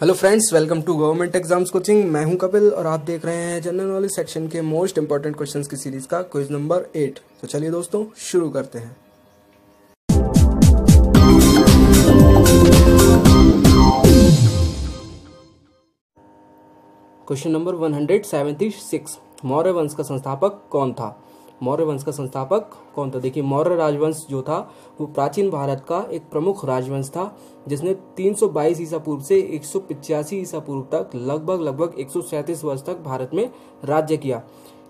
Hello friends, welcome to government exams coaching. मैं हूं कपिल और आप देख रहे हैं जनरल नॉलेज सेक्शन के मोस्ट इंपॉर्टेंट क्वेश्चंस की सीरीज का क्विज नंबर 8। तो चलिए दोस्तों शुरू करते हैं। क्वेश्चन नंबर 176, मौर्य वंश का संस्थापक कौन था? मौर्य वंश का संस्थापक कौन था? देखिए, मौर्य राजवंश जो था वो प्राचीन भारत का एक प्रमुख राजवंश था जिसने 322 ईसा पूर्व से 185 ईसा पूर्व तक लगभग 137 वर्ष तक भारत में राज्य किया।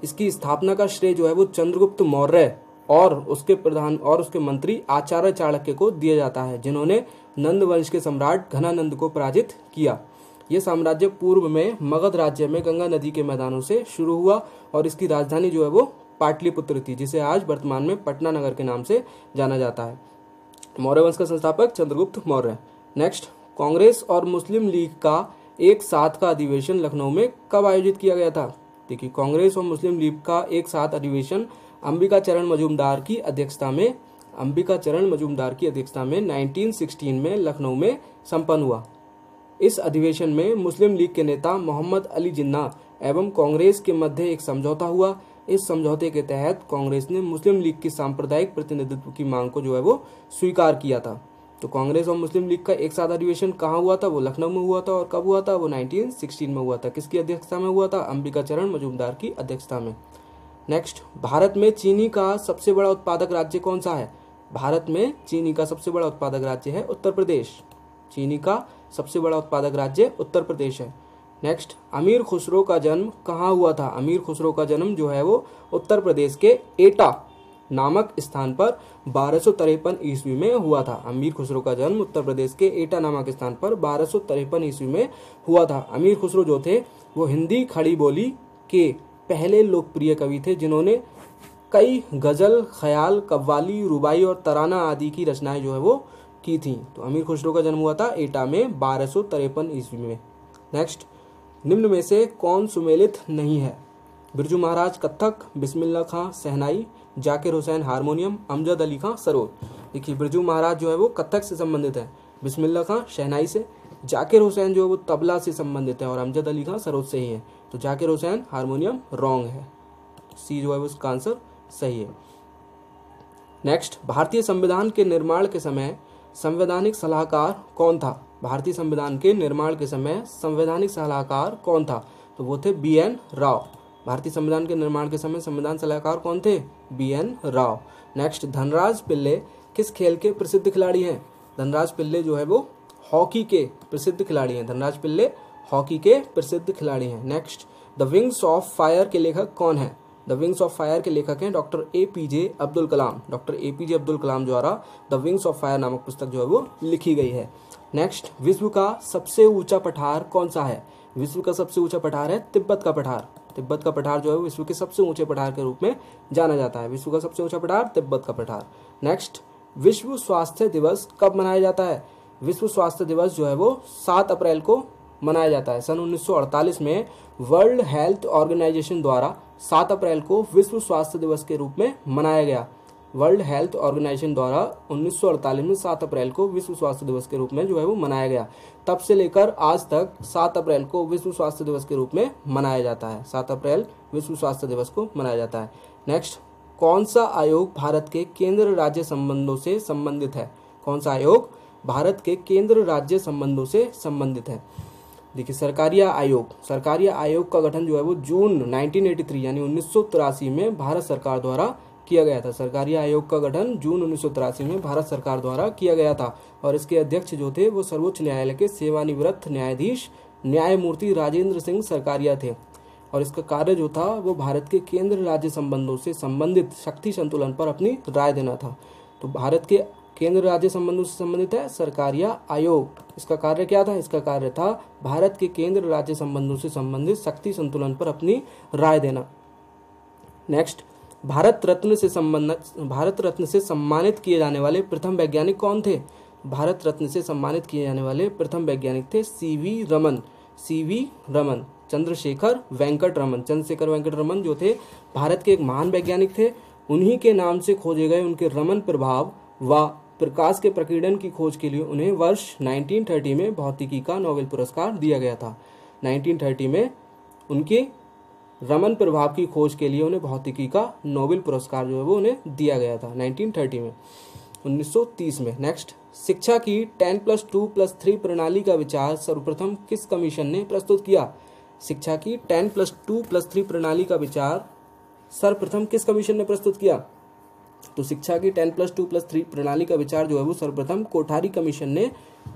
इसकी स्थापना का श्रेय जो है वो चंद्रगुप्त मौर्य और उसके प्रधान और उसके मंत्री आचार्य चाणक्य को दिया जाता है, जिन्होंने नंद वंश के सम्राट घनानंद को पराजित किया। यह साम्राज्य पूर्व में मगध राज्य में गंगा नदी के मैदानों से शुरू हुआ और इसकी राजधानी जो है वो पाटलिपुत्र थी, जिसे आज वर्तमान में पटना नगर के नाम से जाना जाता है। मौर्य वंश का संस्थापक चंद्रगुप्त मौर्य। नेक्स्ट, कांग्रेस और मुस्लिम लीग का एक साथ का अधिवेशन लखनऊ में कब आयोजित किया गया था? देखिए, कांग्रेस और मुस्लिम लीग का एक साथ अधिवेशन अंबिका चरण मजूमदार की अध्यक्षता में 1916 में लखनऊ में संपन्न हुआ। इस अधिवेशन में मुस्लिम लीग के नेता मोहम्मद अली जिन्ना एवं कांग्रेस के मध्य एक समझौता हुआ। इस समझौते के तहत कांग्रेस ने मुस्लिम लीग की सांप्रदायिक प्रतिनिधित्व की मांग को जो है वो स्वीकार किया था। तो कांग्रेस और मुस्लिम लीग का एक साथ अधिवेशन कहाँ हुआ था? वो लखनऊ में हुआ था। और कब हुआ था? वो 1916 में हुआ था। किसकी अध्यक्षता में हुआ था? अंबिका चरण मजूमदार की अध्यक्षता में। नेक्स्ट, भारत में चीनी का सबसे बड़ा उत्पादक राज्य कौन सा है? भारत में चीनी का सबसे बड़ा उत्पादक राज्य है उत्तर प्रदेश। चीनी का सबसे बड़ा उत्पादक राज्य उत्तर प्रदेश है। नेक्स्ट, अमीर खुसरो का जन्म कहाँ हुआ था? अमीर खुसरो का जन्म जो है वो उत्तर प्रदेश के एटा नामक स्थान पर 1253 ईस्वी में हुआ था। अमीर खुसरो का जन्म उत्तर प्रदेश के एटा नामक स्थान पर 1253 ईस्वी में हुआ था। अमीर खुसरो जो थे वो हिंदी खड़ी बोली के पहले लोकप्रिय कवि थे, जिन्होंने कई गजल, ख्याल, कव्वाली, रुबाई और तराना आदि की रचनाएं जो है वो की थी। तो अमीर खुसरो का जन्म हुआ था एटा में 1253 ईस्वी में। नेक्स्ट, निम्न में से कौन सुमेलित नहीं है? बिरजू महाराज कत्थक, बिस्मिल्लाह खां शहनाई, जाकिर हुसैन हारमोनियम, अमजद अली खां सरोद। देखिए, बिरजू महाराज जो है वो कत्थक से संबंधित है, बिस्मिल्लाह खां शहनाई से, जाकिर हुसैन जो है वो तबला से संबंधित है और अमजद अली खां सरोद से ही है। तो जाकिर हुसैन हारमोनियम रॉन्ग है, सी जो है वो उसका आंसर सही है। नेक्स्ट, भारतीय संविधान के निर्माण के समय संवैधानिक सलाहकार कौन था? भारतीय संविधान के निर्माण के समय संवैधानिक सलाहकार कौन था? तो वो थे BN राव। भारतीय संविधान के निर्माण के समय संविधान सलाहकार कौन थे? BN राव। नेक्स्ट, धनराज पिल्ले किस खेल के प्रसिद्ध खिलाड़ी हैं? धनराज पिल्ले जो है वो हॉकी के प्रसिद्ध खिलाड़ी हैं। धनराज पिल्ले हॉकी के प्रसिद्ध खिलाड़ी हैं। Next, the wings of fire के लेखक कौन है? द विंग्स ऑफ फायर के लेखक हैं doctor APJ Abdul Kalam. Doctor APJ Abdul Kalam द्वारा द विंग्स ऑफ फायर नामक पुस्तक जो है वो लिखी गई है। नेक्स्ट, विश्व का सबसे ऊंचा पठार कौन सा है? विश्व का सबसे ऊंचा पठार है तिब्बत का पठार। तिब्बत का पठार जो है विश्व के सबसे ऊंचे पठार के रूप में जाना जाता है। विश्व का सबसे ऊंचा पठार तिब्बत का पठार। नेक्स्ट, विश्व स्वास्थ्य दिवस कब मनाया जाता है? विश्व स्वास्थ्य दिवस जो है वो 7 अप्रैल को मनाया जाता है। सन 1948 में वर्ल्ड हेल्थ ऑर्गेनाइजेशन द्वारा 7 अप्रैल को विश्व स्वास्थ्य दिवस के रूप में मनाया गया। वर्ल्ड हेल्थ ऑर्गेनाइजेशन द्वारा 1948 में 7 अप्रैल को विश्व स्वास्थ्य दिवस के रूप में जो है वो मनाया गया। तब से लेकर आज तक 7 अप्रैल को विश्व स्वास्थ्य दिवस के रूप में मनाया जाता है। 7 अप्रैल विश्व स्वास्थ्य दिवस को मनाया जाता है। नेक्स्ट, कौन सा आयोग भारत के केंद्र राज्य संबंधों से संबंधित है? कौन सा आयोग भारत के केंद्र राज्य संबंधों से संबंधित है? देखिए, सरकारिया आयोग का गठन जो है वो जून 1983 यानी 1983 में भारत सरकार द्वारा किया गया था। सरकारिया आयोग का गठन जून 1983 में भारत सरकार द्वारा किया गया था और इसके अध्यक्ष जो थे वो सर्वोच्च न्यायालय के सेवानिवृत्त न्यायाधीश न्यायमूर्ति राजेंद्र सिंह सरकारिया थे। और इसका कार्य जो था वो भारत के केंद्र राज्य संबंधों से संबंधित शक्ति संतुलन पर अपनी राय देना था। तो भारत के केंद्र राज्य संबंधों से संबंधित है सरकारिया आयोग। इसका कार्य क्या था? इसका कार्य था भारत के केंद्र राज्य संबंधों से संबंधित शक्ति संतुलन पर अपनी राय देना। नेक्स्ट, भारत रत्न से सम्मानित किए जाने वाले प्रथम वैज्ञानिक कौन थे? भारत रत्न से सम्मानित किए जाने वाले प्रथम वैज्ञानिक थे CV रमन। चंद्रशेखर वेंकट रमन जो थे भारत के एक महान वैज्ञानिक थे। उन्हीं के नाम से खोजे गए उनके रमन प्रभाव व प्रकाश के प्रकीर्णन की खोज के लिए उन्हें वर्ष 1930 में भौतिकी का नोबेल पुरस्कार दिया गया था। 1930 में उनके रमन प्रभाव की खोज के लिए उन्हें भौतिकी का नोबेल पुरस्कार जो है वो उन्हें दिया गया था 1930 में, 1930 में। नेक्स्ट, शिक्षा की 10+2+3 प्रणाली का विचार सर्वप्रथम किस कमीशन ने प्रस्तुत किया? शिक्षा की 10+2+3 प्रणाली का विचार सर्वप्रथम किस कमीशन ने प्रस्तुत किया? तो शिक्षा की 10+2+3 प्रणाली का विचार जो है वो सर्वप्रथम कोठारी कमीशन ने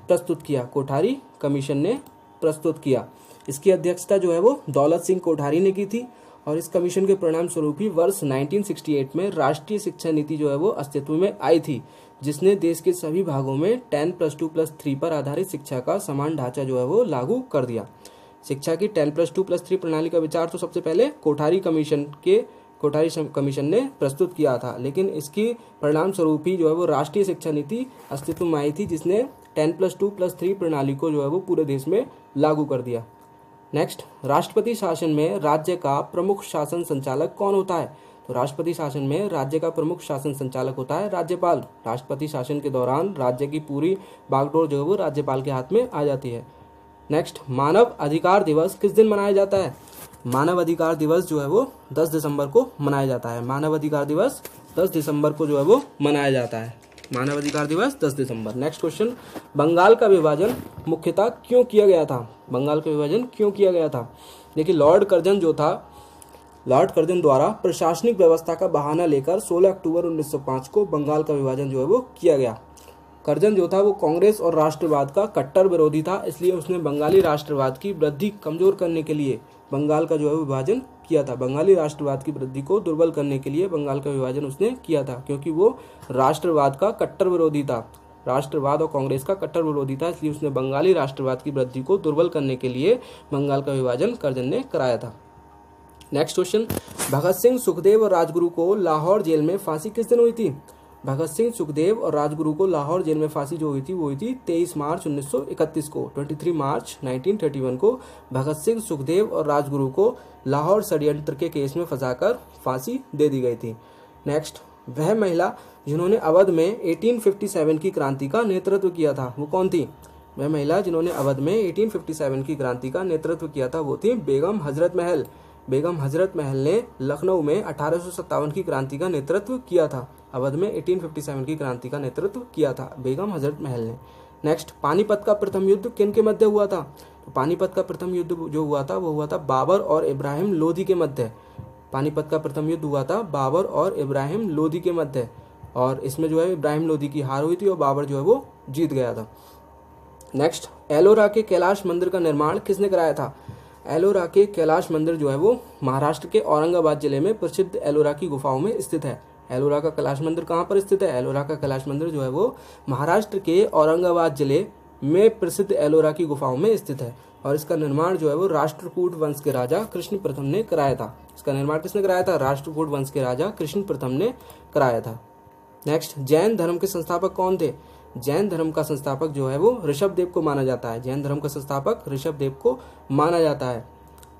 प्रस्तुत किया। कोठारी कमीशन ने प्रस्तुत किया। इसकी अध्यक्षता जो है वो दौलत सिंह कोठारी ने की थी और इस कमीशन के परिणाम स्वरूप ही वर्ष 1968 में राष्ट्रीय शिक्षा नीति जो है वो अस्तित्व में आई थी, जिसने देश के सभी भागों में 10+2+3 पर आधारित शिक्षा का समान ढांचा जो है वो लागू कर दिया। शिक्षा की 10+2+3 प्रणाली का विचार तो सबसे पहले कोठारी कमीशन ने प्रस्तुत किया था, लेकिन इसकी परिणाम स्वरूप ही जो है वो राष्ट्रीय शिक्षा नीति अस्तित्व में आई थी, जिसने 10+2+3 प्रणाली को जो है वो पूरे देश में लागू कर दिया। नेक्स्ट, राष्ट्रपति शासन में राज्य का प्रमुख शासन संचालक कौन होता है? तो राष्ट्रपति शासन में राज्य का प्रमुख शासन संचालक होता है राज्यपाल। राष्ट्रपति शासन के दौरान राज्य की पूरी बागडोर जो है वो राज्यपाल के हाथ में आ जाती है। नेक्स्ट, मानव अधिकार दिवस किस दिन मनाया जाता है? मानव अधिकार दिवस जो है वो 10 दिसंबर को मनाया जाता है। मानव अधिकार दिवस 10 दिसंबर को जो है वो मनाया जाता है। मानव अधिकार दिवस 10 दिसंबर। नेक्स्ट क्वेश्चन, बंगाल का विभाजन मुख्यतः क्यों किया गया था? बंगाल का विभाजन क्यों किया गया था? देखिए, लॉर्ड कर्जन द्वारा प्रशासनिक व्यवस्था का बहाना लेकर 16 अक्टूबर 1905 को बंगाल का विभाजन जो है वो किया गया। कर्जन जो था वो कांग्रेस और राष्ट्रवाद का कट्टर विरोधी था, इसलिए उसने बंगाली राष्ट्रवाद की वृद्धि कमजोर करने के लिए बंगाल का जो है विभाजन किया था। बंगाली राष्ट्रवाद की वृद्धि को दुर्बल करने के लिए बंगाल का विभाजन उसने किया था, क्योंकि वो राष्ट्रवाद का कट्टर विरोधी था, राष्ट्रवाद और कांग्रेस का कट्टर विरोधी था, इसलिए उसने बंगाली राष्ट्रवाद की वृद्धि को दुर्बल करने के लिए बंगाल का विभाजन कर्जन ने कराया था। नेक्स्ट क्वेश्चन, भगत सिंह, सुखदेव और राजगुरु को लाहौर जेल में फांसी किस दिन हुई थी? भगत सिंह, सुखदेव और राजगुरु को लाहौर जेल में फांसी जो हुई थी वो हुई थी 23 मार्च 1931 को। 23 मार्च 1931 को भगत सिंह, सुखदेव और राजगुरु को लाहौर षड्यंत्र के केस में फंसाकर फांसी दे दी गई थी। नेक्स्ट, वह महिला जिन्होंने अवध में 1857 की क्रांति का नेतृत्व किया था वो कौन थी? वह महिला जिन्होंने अवध में 1857 की क्रांति का नेतृत्व किया था वो थी बेगम हजरत महल। बेगम हजरत महल ने लखनऊ में 1857 की क्रांति का नेतृत्व किया था। अवध में 1857 की क्रांति का नेतृत्व किया था बेगम हजरत महल ने। नेक्स्ट, पानीपत का प्रथम युद्ध किन के मध्य हुआ था? तो पानीपत का प्रथम युद्ध जो हुआ था वो हुआ था बाबर और इब्राहिम लोधी के मध्य। पानीपत का प्रथम युद्ध हुआ था बाबर और इब्राहिम लोधी के मध्य, और इसमें जो है इब्राहिम लोधी की हार हुई थी और बाबर जो है वो जीत गया था। नेक्स्ट, एलोरा के कैलाश मंदिर का निर्माण किसने कराया था? एलोरा के कैलाश मंदिर जो है वो महाराष्ट्र के औरंगाबाद जिले में प्रसिद्ध एलोरा की गुफाओं में स्थित है। एलोरा का कैलाश मंदिर कहाँ पर स्थित है? एलोरा का कैलाश मंदिर जो है वो महाराष्ट्र के औरंगाबाद जिले में प्रसिद्ध एलोरा की गुफाओं में स्थित है, और इसका निर्माण जो है वो राष्ट्रकूट वंश के राजा कृष्ण प्रथम ने कराया था। इसका निर्माण किसने कराया था? राष्ट्रकूट वंश के राजा कृष्ण प्रथम ने कराया था। नेक्स्ट, जैन धर्म के संस्थापक कौन थे? जैन धर्म का संस्थापक जो है वो ऋषभदेव को माना जाता है। जैन धर्म का संस्थापक ऋषभदेव को माना जाता है,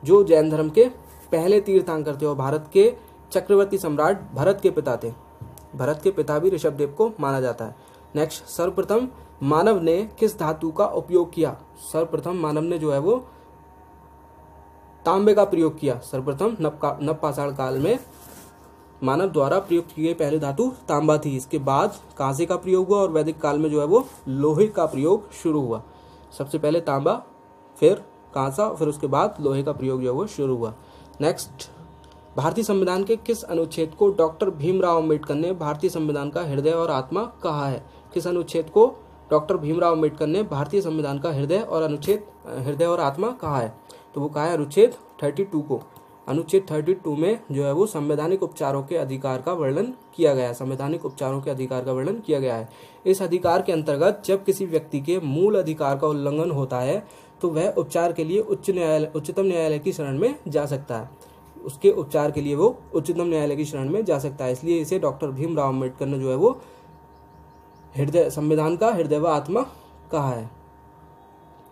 जो जैन धर्म के पहले तीर्थंकर थे और भारत के चक्रवर्ती सम्राट भरत के पिता थे। भरत के पिता भी ऋषभदेव को माना जाता है। नेक्स्ट, सर्वप्रथम मानव ने किस धातु का उपयोग किया? सर्वप्रथम मानव ने जो है वो तांबे का प्रयोग किया। सर्वप्रथम नवपाषाण काल में मानव द्वारा प्रयोग की गई पहली धातु तांबा थी। इसके बाद कांसे का प्रयोग हुआ और वैदिक काल में जो है वो लोहे का प्रयोग शुरू हुआ। सबसे पहले तांबा, फिर कांसा, फिर उसके बाद लोहे का प्रयोग जो है वो शुरू हुआ। नेक्स्ट, भारतीय संविधान के किस अनुच्छेद को डॉक्टर भीमराव अंबेडकर ने भारतीय संविधान का हृदय और आत्मा कहा है? किस अनुच्छेद को डॉक्टर भीमराव अंबेडकर ने भारतीय संविधान का हृदय और आत्मा कहा है? तो वो कहा है अनुच्छेद 32 को। अनुच्छेद 32 में जो है वो संवैधानिक उपचारों के अधिकार का वर्णन किया गया है। संवैधानिक उपचारों के अधिकार का वर्णन किया गया है। इस अधिकार के अंतर्गत जब किसी व्यक्ति के मूल अधिकार का उल्लंघन होता है तो वह उपचार के लिए उच्चतम न्यायालय की शरण में जा सकता है। उसके उपचार के लिए वो उच्चतम न्यायालय की शरण में जा सकता है। इसलिए इसे डॉक्टर भीमराव अंबेडकर ने जो है वो संविधान का हृदय व आत्मा कहा है।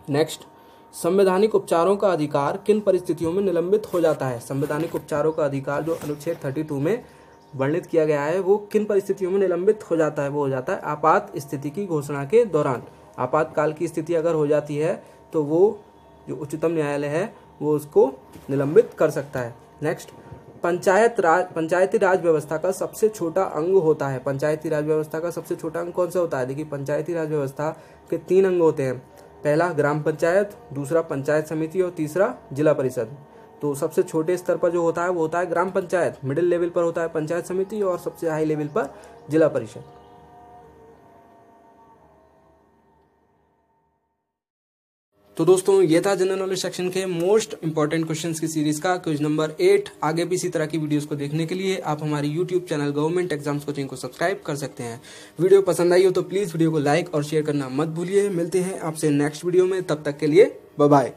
नेक्स्ट, संवैधानिक उपचारों का अधिकार किन परिस्थितियों में निलंबित हो जाता है? संवैधानिक उपचारों का अधिकार जो अनुच्छेद 32 में वर्णित किया गया है वो किन परिस्थितियों में निलंबित हो जाता है, वो हो जाता है आपात स्थिति की घोषणा के दौरान। आपातकाल की स्थिति अगर हो जाती है तो वो जो उच्चतम न्यायालय है वो उसको निलंबित कर सकता है। नेक्स्ट, पंचायती राज व्यवस्था का सबसे छोटा अंग होता है। पंचायती राज व्यवस्था का सबसे छोटा अंग कौन सा होता है? देखिए, पंचायती राज व्यवस्था के 3 अंग होते हैं। पहला ग्राम पंचायत, दूसरा पंचायत समिति और तीसरा जिला परिषद। तो सबसे छोटे स्तर पर जो होता है वो होता है ग्राम पंचायत, मिडिल लेवल पर होता है पंचायत समिति और सबसे हाई लेवल पर जिला परिषद। तो दोस्तों, ये था जनरल नॉलेज सेक्शन के मोस्ट इंपॉर्टेंट क्वेश्चंस की सीरीज का क्विज नंबर 8। आगे भी इसी तरह की वीडियोस को देखने के लिए आप हमारी YouTube channel government exams coaching को सब्सक्राइब कर सकते हैं। वीडियो पसंद आई हो तो प्लीज वीडियो को लाइक और शेयर करना मत भूलिए। मिलते हैं आपसे नेक्स्ट वीडियो में, तब तक के लिए बाय बाय।